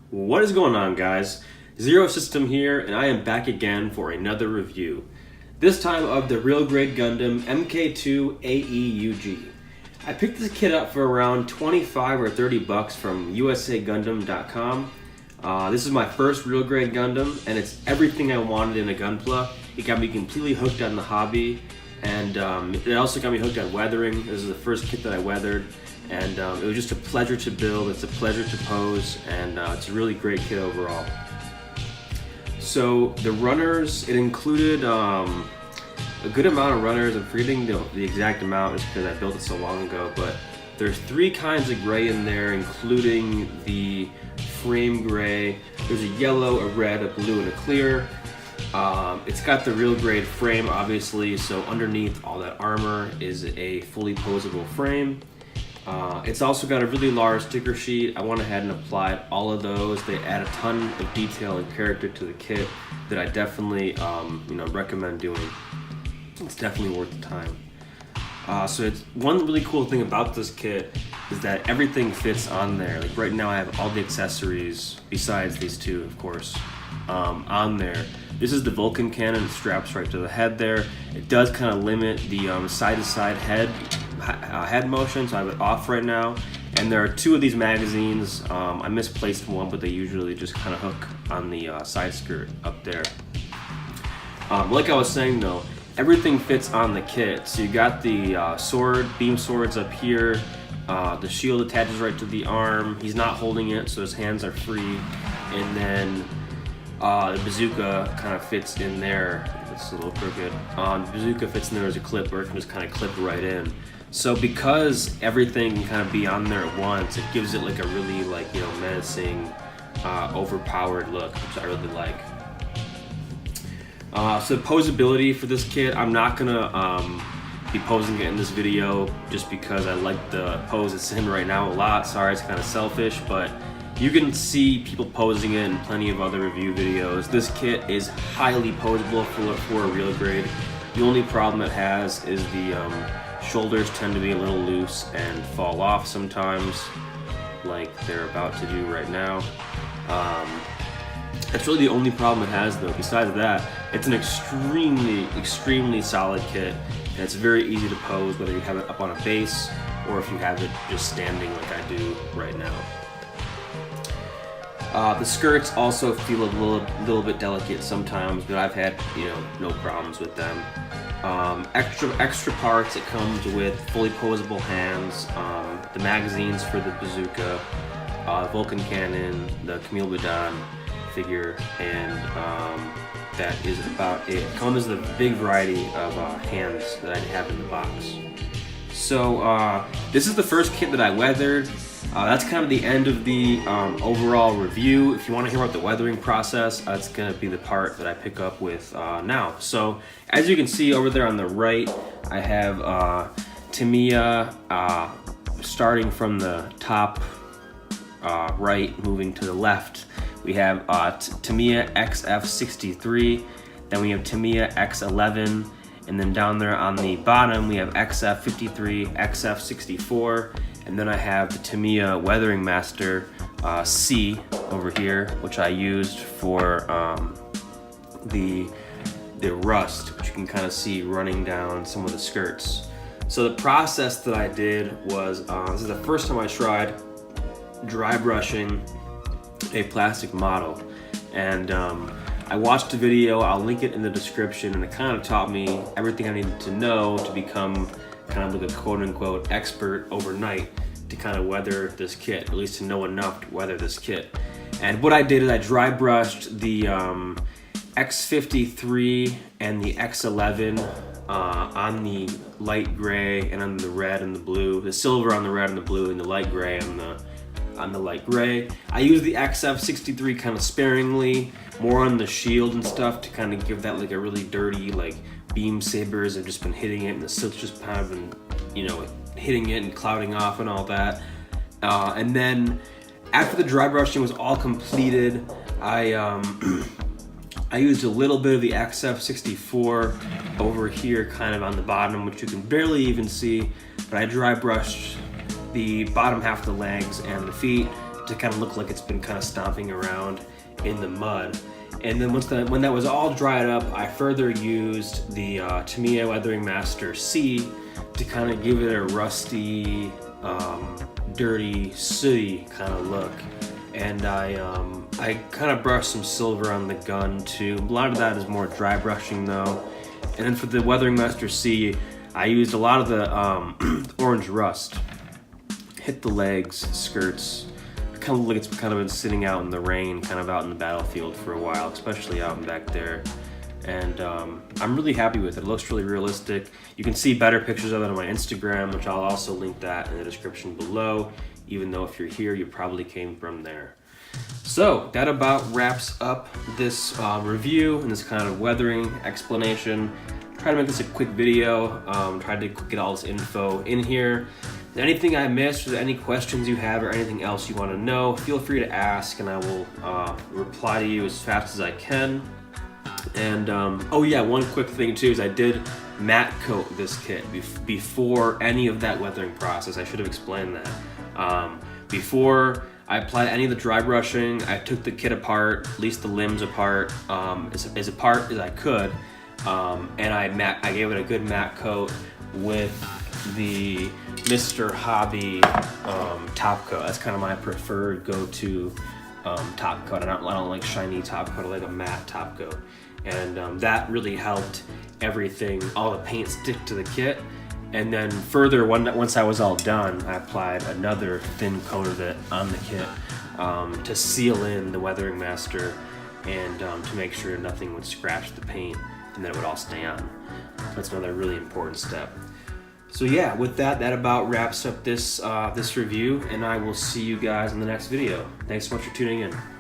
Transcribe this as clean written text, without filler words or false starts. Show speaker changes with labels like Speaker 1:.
Speaker 1: What is going on, guys? Zero System here, and I am back again for another review. This time of the real grade Gundam MKII A.E.U.G. I picked this kit up for around 25 or 30 bucks from usagundam.com. This is my first real grade Gundam, and it's everything I wanted in a Gunpla. It got me completely hooked on the hobby, and it also got me hooked on weathering. This is the first kit that I weathered, and it was just a pleasure to build. It's a pleasure to pose, and it's a really great kit overall. So the runners, it included a good amount of runners. I'm forgetting the exact amount just because I built it so long ago, but there's 3 kinds of gray in there, including the frame gray. There's a yellow, a red, a blue, and a clear. It's got the real grade frame, obviously, so underneath all that armor is a fully posable frame. It's also got a really large sticker sheet. I went ahead and applied all of those. They add a ton of detail and character to the kit that I definitely recommend doing. It's definitely worth the time. So it's one really cool thing about this kit is that everything fits on there. Like right now I have all the accessories, besides these 2 of course, on there. This is the Vulcan cannon. It straps right to the head there. It does kind of limit the side-to-side head motion, so I have it off right now. And there are 2 of these magazines. I misplaced one, but they usually just kind of hook on the side skirt up there. Like I was saying though, everything fits on the kit. So you got the beam swords up here. The shield attaches right to the arm. He's not holding it, so his hands are free. And then the bazooka kind of fits in there. It's a little crooked. The bazooka fits in there as a clip, where it can just kind of clip right in. So because everything can kind of be on there at once, it gives it like a really menacing, overpowered look, which I really like. So the posability for this kit, I'm not gonna be posing it in this video just because I like the pose it's in right now a lot. Sorry, it's kind of selfish, but you can see people posing it in plenty of other review videos. This kit is highly posable for a real grade. The only problem it has is the shoulders tend to be a little loose and fall off sometimes, like they're about to do right now. That's really the only problem it has though. Besides that, it's an extremely solid kit, and it's very easy to pose whether you have it up on a base or if you have it just standing like I do right now. The skirts also feel a little bit delicate sometimes, but I've had no problems with them. Extra parts, it comes with fully posable hands, the magazines for the bazooka, Vulcan cannon, the Camille Badan figure, and that is about it. It comes with a big variety of hands that I have in the box. So this is the first kit that I weathered. That's kind of the end of the overall review. If you want to hear about the weathering process, that's going to be the part that I pick up with now. So as you can see over there on the right, I have Tamiya starting from the top right, moving to the left. We have Tamiya XF63, then we have Tamiya X11, and then down there on the bottom we have XF53, XF64, and then I have the Tamiya Weathering Master C over here, which I used for the rust, which you can kind of see running down some of the skirts. So the process that I did was, this is the first time I tried dry brushing a plastic model, and I watched a video, I'll link it in the description, and it kind of taught me everything I needed to know to become kind of like a quote-unquote expert overnight to kind of weather this kit, at least to know enough to weather this kit. And what I did is I dry brushed the X53 and the X11 on the light gray and on the red and the blue, the silver on the red and the blue, and the light gray on the light gray. I use the XF63 kind of sparingly, more on the shield and stuff, to kind of give that like a really dirty, like beam sabers have just been hitting it, and the silk's just kind of been, hitting it and clouding off and all that. And then after the dry brushing was all completed, I used a little bit of the XF64 over here kind of on the bottom, which you can barely even see, but I dry brushed the bottom half of the legs and the feet to kind of look like it's been kind of stomping around in the mud. And then when that was all dried up, I further used the Tamiya Weathering Master C to kind of give it a rusty, dirty, sooty kind of look. And I kind of brushed some silver on the gun too. A lot of that is more dry brushing though. And then for the Weathering Master C, I used a lot of the orange rust. Hit the legs, skirts. Kind of look like it's kind of been sitting out in the rain, kind of out in the battlefield for a while, especially out and back there. And I'm really happy with it. It looks really realistic. You can see better pictures of it on my Instagram, which I'll also link that in the description below, even though if you're here, you probably came from there. So that about wraps up this review and this kind of weathering explanation. Try to make this a quick video, tried to get all this info in here. Anything I missed, or any questions you have, or anything else you want to know, feel free to ask and I will reply to you as fast as I can. And oh yeah, one quick thing too is I did matte coat this kit before any of that weathering process. I should have explained that. Before I applied any of the dry brushing, I took the kit apart, at least the limbs apart, as apart as I could, and I gave it a good matte coat with the Mr. Hobby top coat. That's kind of my preferred go-to top coat. I don't like shiny top coat. I like a matte top coat, and that really helped everything, all the paint stick to the kit. And then further, once I was all done, I applied another thin coat of it on the kit to seal in the Weathering Master and to make sure nothing would scratch the paint and that it would all stay on. So that's another really important step. So yeah, with that about wraps up this review, and I will see you guys in the next video. Thanks so much for tuning in.